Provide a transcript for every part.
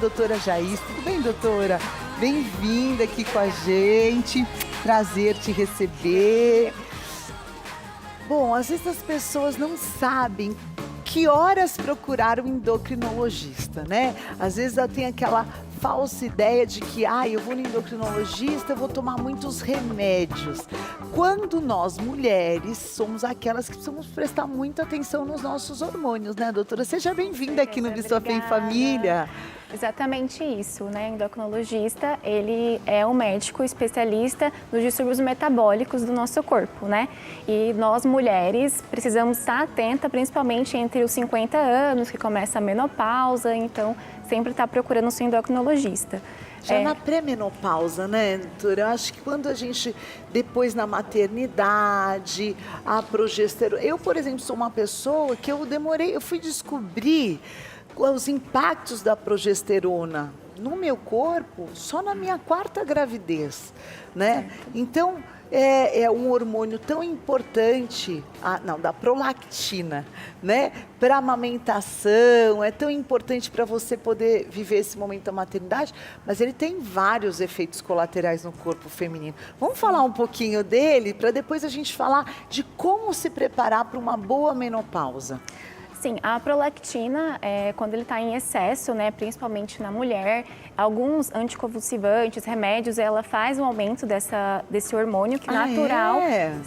doutora Jaiz. Tudo bem, doutora? Bem-vinda aqui com a gente. Prazer te receber. Bom, às vezes as pessoas não sabem que horas procurar um endocrinologista, né? Às vezes ela tem aquela falsa ideia de que, eu vou no endocrinologista, eu vou tomar muitos remédios. Quando nós, mulheres, somos aquelas que precisamos prestar muita atenção nos nossos hormônios, né, doutora? Seja bem-vinda aqui no Bisofê em Família. Exatamente isso, né? O endocrinologista, ele é um médico especialista nos distúrbios metabólicos do nosso corpo, né? E nós, mulheres, precisamos estar atenta, principalmente entre os 50 anos, que começa a menopausa, então sempre estar procurando o seu endocrinologista. Já na pré-menopausa, né, doutora? Eu acho que quando a gente, depois na maternidade, a progesterona... Eu, por exemplo, sou uma pessoa que eu fui descobrir os impactos da progesterona no meu corpo só na minha 4ª gravidez, né? Então, é um hormônio tão importante, da prolactina, né? Para amamentação, é tão importante para você poder viver esse momento da maternidade, mas ele tem vários efeitos colaterais no corpo feminino. Vamos falar um pouquinho dele, para depois a gente falar de como se preparar para uma boa menopausa. Sim, a prolactina, quando ele está em excesso, né, principalmente na mulher, alguns anticonvulsivantes, remédios, ela faz um aumento desse hormônio que natural.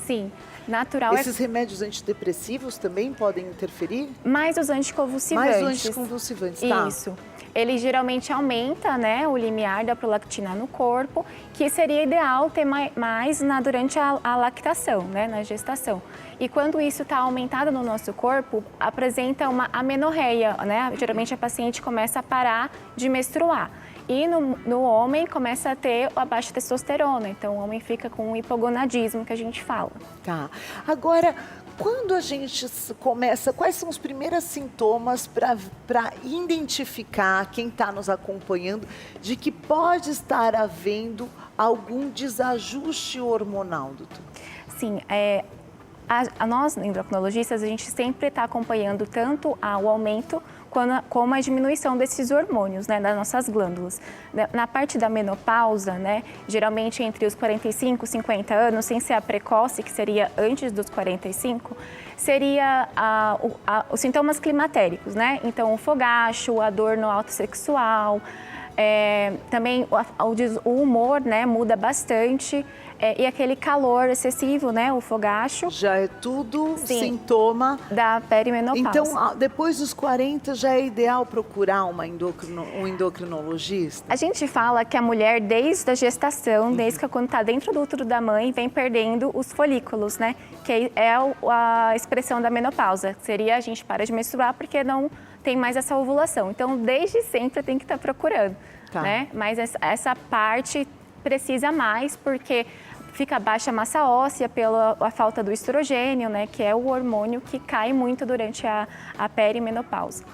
Sim, natural. Esses remédios antidepressivos também podem interferir? Mais os anticonvulsivantes. Mais os anticonvulsivantes, tá. Isso. Ele geralmente aumenta, né, o limiar da prolactina no corpo, que seria ideal ter mais durante a lactação, né, na gestação. E quando isso está aumentado no nosso corpo, apresenta uma amenorreia, né? Geralmente a paciente começa a parar de menstruar. E no homem começa a ter a baixa testosterona, então o homem fica com um hipogonadismo que a gente fala. Tá. Agora, quando a gente começa, quais são os primeiros sintomas para identificar quem está nos acompanhando de que pode estar havendo algum desajuste hormonal, doutor? Sim, nós, endocrinologistas, a gente sempre está acompanhando tanto o aumento como a diminuição desses hormônios, né, das nossas glândulas. Na parte da menopausa, né, geralmente entre os 45 e 50 anos, sem ser a precoce, que seria antes dos 45, seria os sintomas climatéricos, né? Então, o fogacho, a dor no ato sexual, também o humor, né, muda bastante. E aquele calor excessivo, né, o fogacho. Já é tudo sintoma da perimenopausa. Então, depois dos 40, já é ideal procurar um endocrinologista? A gente fala que a mulher, desde a gestação, desde que quando está dentro do útero da mãe, vem perdendo os folículos, né, que é a expressão da menopausa. Seria a gente para de menstruar porque não tem mais essa ovulação. Então, desde sempre tem que estar procurando, né? Mas essa parte precisa mais porque fica baixa a massa óssea pela falta do estrogênio, né, que é o hormônio que cai muito durante a perimenopausa.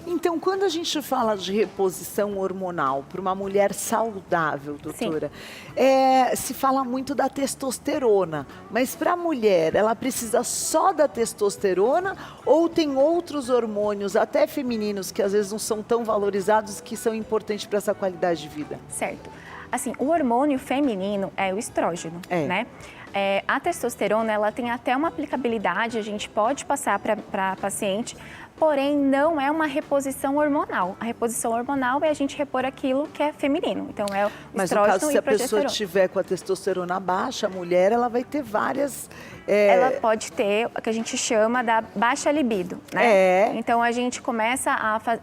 Então, quando a gente fala de reposição hormonal para uma mulher saudável, doutora, se fala muito da testosterona, mas para a mulher, ela precisa só da testosterona ou tem outros hormônios, até femininos, que às vezes não são tão valorizados, que são importantes para essa qualidade de vida? Certo. Assim, o hormônio feminino é o estrógeno, né? A testosterona, ela tem até uma aplicabilidade, a gente pode passar para a paciente, porém não é uma reposição hormonal. A reposição hormonal é a gente repor aquilo que é feminino, então é o Mas estrógeno no caso, se a pessoa tiver com a testosterona baixa, a mulher, ela vai ter várias... Ela pode ter o que a gente chama da baixa libido, né? Então, a gente começa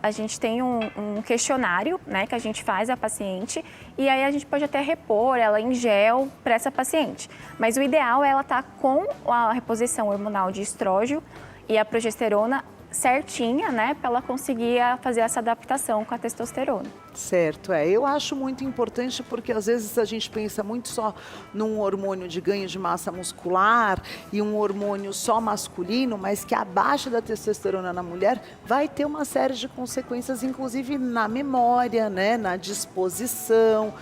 a gente tem um questionário, né, que a gente faz a paciente e aí a gente pode até repor ela em gel para essa paciente. Mas o ideal é ela estar com a reposição hormonal de estrógeno e a progesterona certinha, né, para ela conseguir fazer essa adaptação com a testosterona. Certo, eu acho muito importante porque às vezes a gente pensa muito só num hormônio de ganho de massa muscular e um hormônio só masculino, mas que a baixa da testosterona na mulher vai ter uma série de consequências, inclusive na memória, né, na disposição,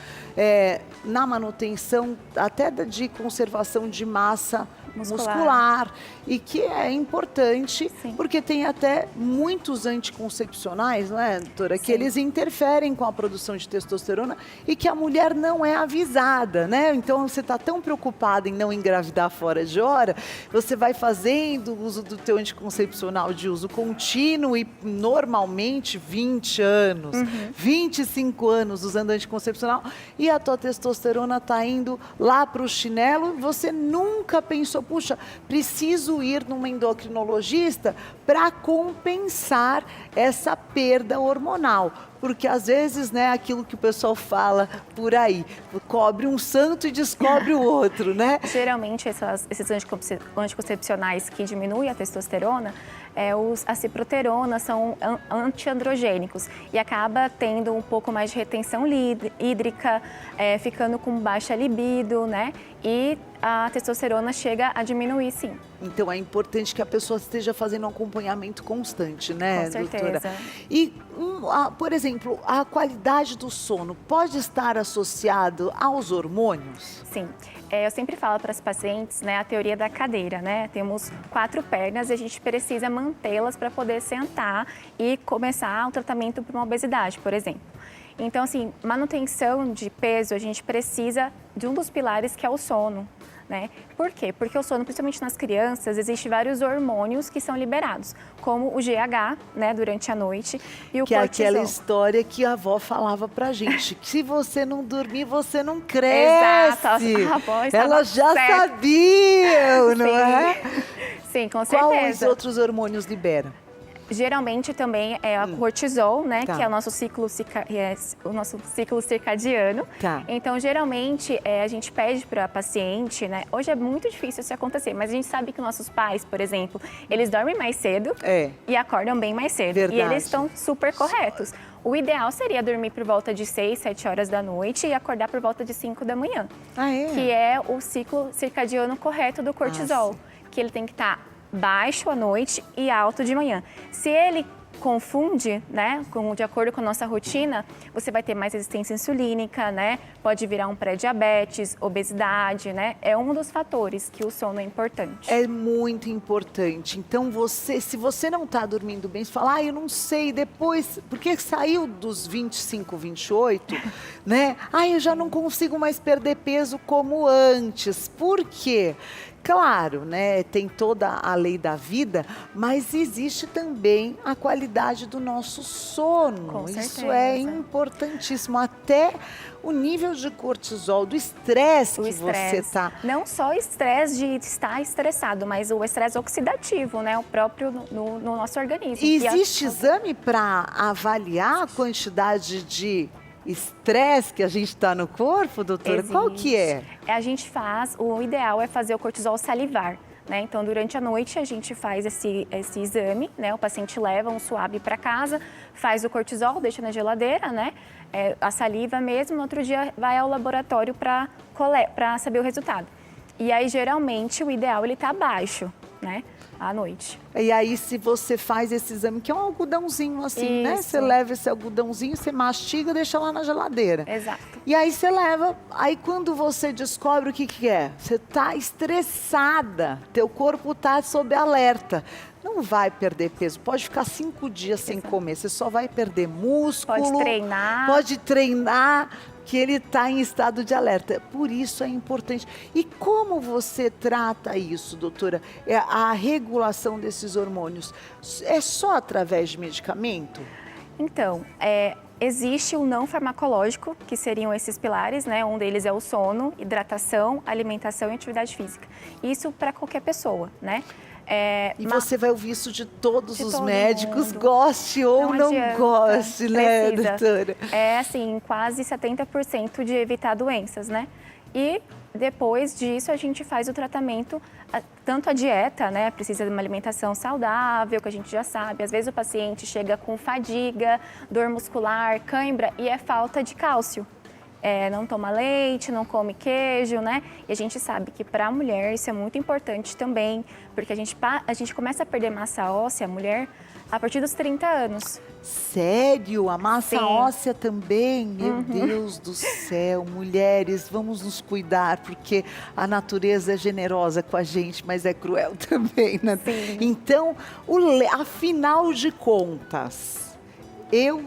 na manutenção até de conservação de massa muscular. E que é importante, Sim. porque tem até muitos anticoncepcionais, não é, doutora? Que Sim. eles interferem com a produção de testosterona e que a mulher não é avisada, né? Então, você está tão preocupada em não engravidar fora de hora, você vai fazendo o uso do teu anticoncepcional de uso contínuo e normalmente 20 anos, 25 anos usando anticoncepcional e a tua testosterona está indo lá para o chinelo, você nunca pensou, puxa, preciso ir numa endocrinologista para compensar essa perda hormonal. Porque às vezes, né, aquilo que o pessoal fala por aí, cobre um santo e descobre o outro, né? Geralmente, esses anticoncepcionais que diminuem a testosterona, a ciproterona, são antiandrogênicos e acaba tendo um pouco mais de retenção hídrica, ficando com baixa libido, né? E a testosterona chega a diminuir, sim. Então, é importante que a pessoa esteja fazendo um acompanhamento constante, né, Com certeza. doutora? E, por exemplo, a qualidade do sono pode estar associado aos hormônios? Sim. Eu sempre falo para as pacientes, né, a teoria da cadeira, né? Temos 4 pernas e a gente precisa mantê-las para poder sentar e começar o tratamento para uma obesidade, por exemplo. Então, assim, manutenção de peso, a gente precisa de um dos pilares que é o sono, né? Por quê? Porque o sono, principalmente nas crianças, existem vários hormônios que são liberados, como o GH, né, durante a noite, e o que cortisol. É aquela história que a avó falava pra gente, que se você não dormir, você não cresce. Exato, a avó estava Elas já certa. sabiam, não é? Sim, com Qual certeza. os outros hormônios libera? Geralmente também é o cortisol, né, Tá. que é o nosso ciclo circadiano. Tá. Então, geralmente, a gente pede para a paciente, né, hoje é muito difícil isso acontecer, mas a gente sabe que nossos pais, por exemplo, eles dormem mais cedo e acordam bem mais cedo. Verdade. E eles estão super corretos. O ideal seria dormir por volta de 6, 7 horas da noite e acordar por volta de 5 da manhã. Ah, é? Que é o ciclo circadiano correto do cortisol, sim. que ele tem que estar baixo à noite e alto de manhã. Se ele confunde, né, de acordo com a nossa rotina, você vai ter mais resistência insulínica, né, pode virar um pré-diabetes, obesidade, né, é um dos fatores que o sono é importante. É muito importante. Então, se você não está dormindo bem, você fala, eu não sei, depois, porque saiu dos 25, 28, né? Eu já não consigo mais perder peso como antes. Por quê? Claro, né, tem toda a lei da vida, mas existe também a qualidade do nosso sono. Com Isso certeza. é importantíssimo. Até o nível de cortisol, do estresse que você está. Não só o estresse de estar estressado, mas o estresse oxidativo, né, o próprio no nosso organismo. E existe exame para avaliar a quantidade de estresse que a gente está no corpo, doutora? Existe. Qual que é? A gente faz, o ideal é fazer o cortisol salivar, né? Então, durante a noite a gente faz esse exame, né? O paciente leva um suave para casa, faz o cortisol, deixa na geladeira, né? A saliva mesmo, no outro dia vai ao laboratório para saber o resultado. E aí, geralmente, o ideal ele tá baixo, né? À noite. E aí, se você faz esse exame, que é um algodãozinho assim, né? Você leva esse algodãozinho, você mastiga e deixa lá na geladeira. Exato. E aí você leva, aí quando você descobre o que é, você tá estressada, teu corpo tá sob alerta. Não vai perder peso, pode ficar 5 dias sem comer, você só vai perder músculo. Pode treinar, que ele está em estado de alerta. Por isso é importante. E como você trata isso, doutora? A regulação desses hormônios é só através de medicamento? Então, existe o não farmacológico, que seriam esses pilares, né? Um deles é o sono, hidratação, alimentação e atividade física. Isso para qualquer pessoa, né? Você vai ouvir isso de todos os todo médicos, mundo. goste ou não adianta, goste, né, precisa. doutora? É assim, quase 70% de evitar doenças, né? E depois disso a gente faz o tratamento, tanto a dieta, né? Precisa de uma alimentação saudável, que a gente já sabe. Às vezes o paciente chega com fadiga, dor muscular, cãibra e é falta de cálcio. Não toma leite, não come queijo, né? E a gente sabe que para a mulher isso é muito importante também, porque a gente começa a perder massa óssea, a mulher, A partir dos 30 anos. Sério? A massa Sim. óssea também? Meu Deus do céu, mulheres, vamos nos cuidar, porque a natureza é generosa com a gente, mas é cruel também, né? Sim. Então, afinal de contas, eu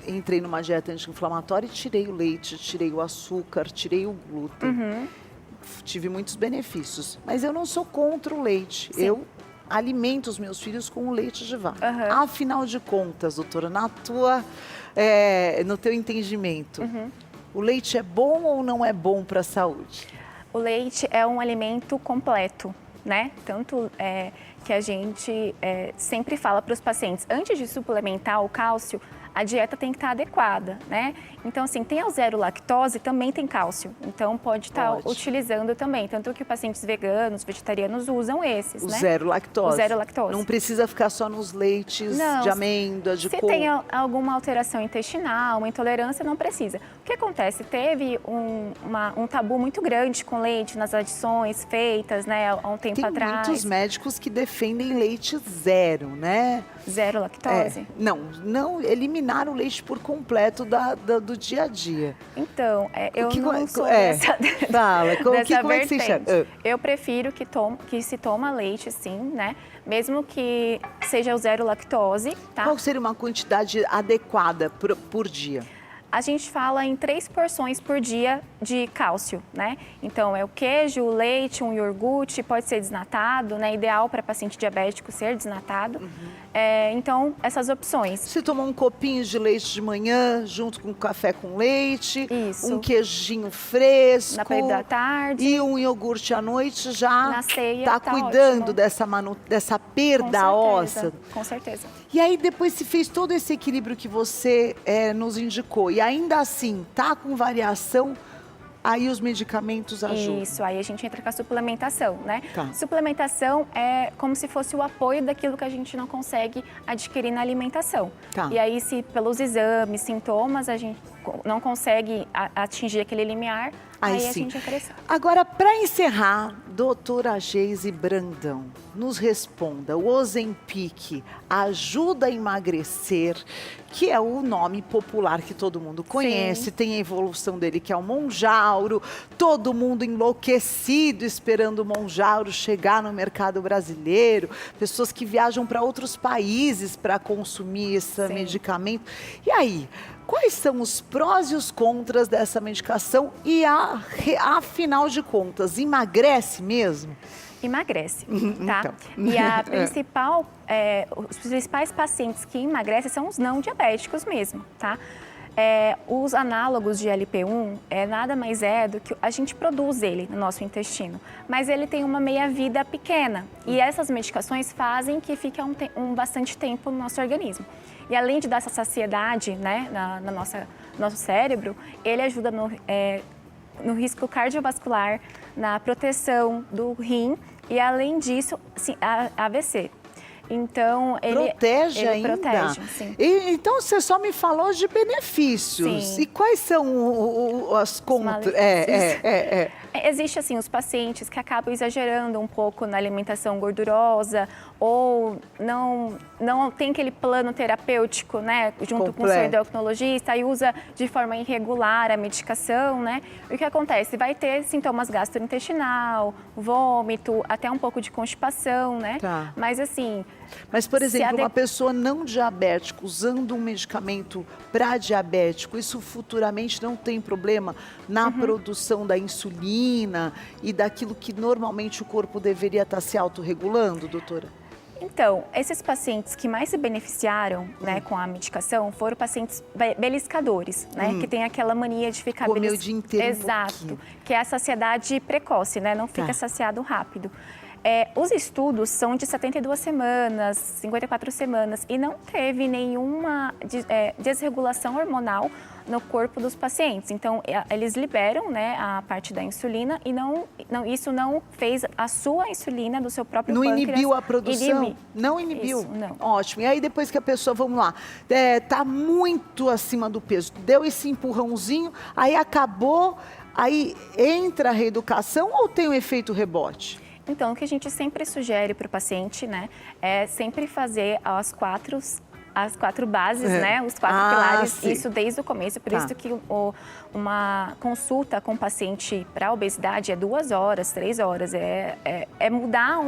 entrei numa dieta anti-inflamatória e tirei o leite, tirei o açúcar, tirei o glúten. Tive muitos benefícios, mas eu não sou contra o leite. Sim. Eu alimento os meus filhos com o leite de vaca. Afinal de contas, doutora, no teu entendimento, o leite é bom ou não é bom para a saúde? O leite é um alimento completo, né? Tanto que a gente sempre fala para os pacientes, antes de suplementar o cálcio, a dieta tem que estar adequada, né? Então, assim, tem o zero lactose, também tem cálcio. Então, pode estar utilizando também. Tanto que pacientes veganos, vegetarianos usam esses, o né? Zero lactose. O zero lactose. Não precisa ficar só nos leites de amêndoa, de coco. Se tem alguma alteração intestinal, uma intolerância, não precisa. O que acontece? Teve um tabu muito grande com leite nas adições feitas, né, há um tempo atrás. Tem muitos médicos que defendem leite zero, né? Zero lactose? Não eliminar o leite por completo do dia a dia. Então, eu não sou dessa vertente. Eu prefiro que se toma leite, sim, né? Mesmo que seja o zero lactose, tá? Qual seria uma quantidade adequada por dia? A gente fala em 3 porções por dia de cálcio, né? Então, é o queijo, o leite, um iogurte, pode ser desnatado, né? Ideal para paciente diabético ser desnatado. Então, essas opções. Você tomar um copinho de leite de manhã, junto com café com leite, um queijinho fresco. Na período da tarde. E um iogurte à noite já na ceia, tá cuidando dessa perda óssea. Com certeza. E aí, depois se fez todo esse equilíbrio que você nos indicou, e ainda assim tá com variação, aí os medicamentos ajudam. Isso, aí a gente entra com a suplementação, né? Tá. Suplementação é como se fosse o apoio daquilo que a gente não consegue adquirir na alimentação. Tá. E aí, se pelos exames, sintomas, a gente não consegue atingir aquele limiar, aí a gente acrescenta. Agora, para encerrar, doutora Geise Brandão, nos responda, o Ozempic ajuda a emagrecer, que é o nome popular que todo mundo conhece, tem a evolução dele, que é o Mounjaro, todo mundo enlouquecido esperando o Mounjaro chegar no mercado brasileiro, pessoas que viajam para outros países para consumir esse medicamento. E aí, quais são os prós e os contras dessa medicação e, afinal de contas, emagrece mesmo? Emagrece, tá? Então. E a principal, os principais pacientes que emagrecem são os não diabéticos mesmo, tá? Os análogos de GLP-1 nada mais do que a gente produz ele no nosso intestino, mas ele tem uma meia-vida pequena e essas medicações fazem que fique bastante tempo no nosso organismo. E além de dar essa saciedade, né, no nosso cérebro, ele ajuda no risco cardiovascular, na proteção do rim e, além disso, sim, AVC. Então, ele protege ainda? Protege, sim. Então, você só me falou de benefícios. Sim. E quais são as contras? Existe, assim, os pacientes que acabam exagerando um pouco na alimentação gordurosa ou não tem aquele plano terapêutico, né, junto com o seu endocrinologista e usa de forma irregular a medicação, né? O que acontece? Vai ter sintomas gastrointestinal, vômito, até um pouco de constipação, né? Tá. Mas, assim... Mas, por exemplo, uma pessoa não diabética usando um medicamento para diabético, isso futuramente não tem problema na produção da insulina e daquilo que normalmente o corpo deveria estar se autorregulando, doutora? Então, esses pacientes que mais se beneficiaram, né, com a medicação foram pacientes beliscadores, né, que tem aquela mania de ficar comer o dia inteiro. Exato, que é a saciedade precoce, né, não fica saciado rápido. Os estudos são de 72 semanas, 54 semanas e não teve nenhuma desregulação hormonal no corpo dos pacientes. Então, eles liberam, né, a parte da insulina e isso não fez a sua insulina do seu próprio pâncreas. Não inibiu a produção? Não inibiu? Isso, não. Ótimo. E aí, depois que a pessoa, vamos lá, tá muito acima do peso, deu esse empurrãozinho, aí acabou, aí entra a reeducação ou tem um efeito rebote? Então, o que a gente sempre sugere para o paciente, né, é sempre fazer as quatro bases, né, os 4 pilares, sim. isso desde o começo. Por isso que uma consulta com o paciente para obesidade é 2 horas, 3 horas. É mudar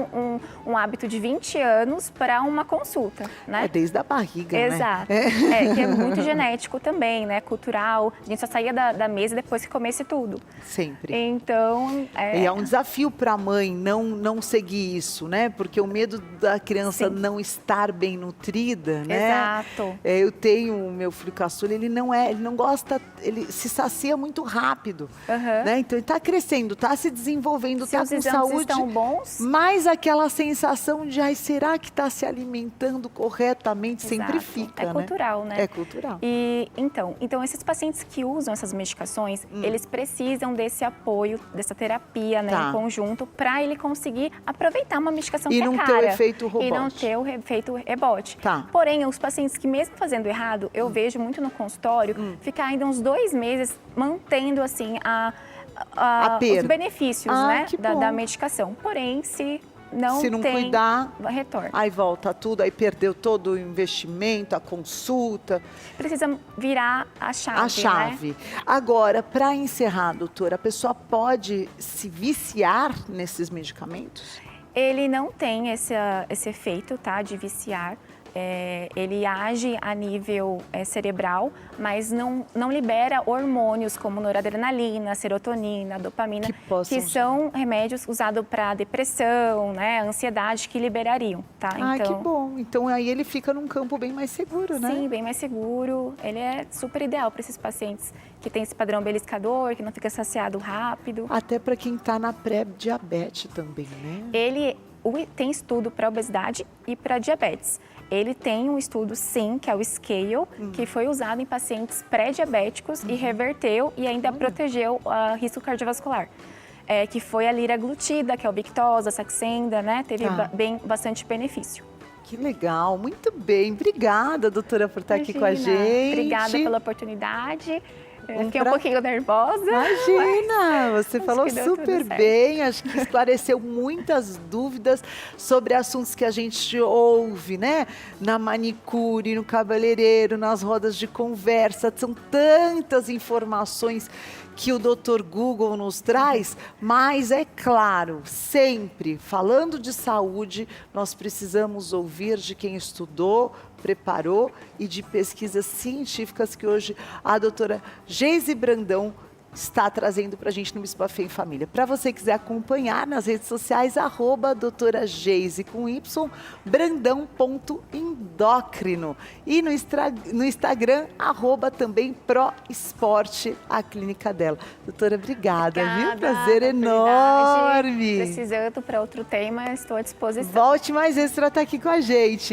um hábito de 20 anos para uma consulta, né? É desde a barriga, Exato. né? Que é muito genético também, né? Cultural. A gente só saía da mesa depois que comesse tudo. Sempre. Então, E é um desafio para a mãe não seguir isso, né? Porque o medo da criança não estar bem nutrida, né? Exato. Eu tenho o meu filho caçula, ele não gosta, ele se sacia muito rápido, né? Então ele está crescendo, está se desenvolvendo, está com saúde, estão bons, mas aquela sensação de, ai, será que está se alimentando corretamente? Exato. Sempre fica, É cultural, né? É cultural. E então esses pacientes que usam essas medicações, eles precisam desse apoio, dessa terapia, né, em conjunto, para ele conseguir aproveitar uma medicação que é cara. E não ter o efeito rebote. E não ter o efeito rebote. Porém, os pacientes que mesmo fazendo errado, eu vejo muito no consultório, ficar ainda uns 2 meses mantendo, assim, os benefícios, né, da medicação. Porém, se não tem cuidar, retorno. Aí volta tudo, aí perdeu todo o investimento, a consulta. Precisa virar a chave. A chave. Né? Agora, para encerrar, doutora, a pessoa pode se viciar nesses medicamentos? Ele não tem esse efeito, tá, de viciar. Ele age a nível cerebral, mas não libera hormônios como noradrenalina, serotonina, dopamina, que são remédios usados para depressão, né, ansiedade, que liberariam, tá? Que bom. Então aí ele fica num campo bem mais seguro, né? Sim, bem mais seguro. Ele é super ideal para esses pacientes que têm esse padrão beliscador, que não fica saciado rápido. Até para quem está na pré-diabetes também, né? Ele tem estudo para obesidade e para diabetes. Ele tem um estudo, sim, que é o SCALE, que foi usado em pacientes pré-diabéticos e reverteu e ainda protegeu o risco cardiovascular. Que foi a liraglutida, que é o Victoza, a Saxenda, né? Teve bastante benefício. Que legal, muito bem. Obrigada, doutora, por estar aqui com a gente. Obrigada pela oportunidade. Fiquei um pouquinho nervosa. Imagina, você falou super bem, acho que esclareceu muitas dúvidas sobre assuntos que a gente ouve, né? Na manicure, no cabeleireiro, nas rodas de conversa, são tantas informações que o Dr. Google nos traz, mas é claro, sempre falando de saúde, nós precisamos ouvir de quem estudou, preparou e de pesquisas científicas que hoje a doutora Geise Brandão está trazendo para a gente no Miss Buffet em Família. Para você que quiser acompanhar nas redes sociais, @doutora Geise com Y, brandão.endócrino. E no Instagram, @também ProEsporte, a clínica dela. Doutora, obrigada, viu? Prazer enorme. Precisando para outro tema, estou à disposição. Volte mais vezes para estar aqui com a gente.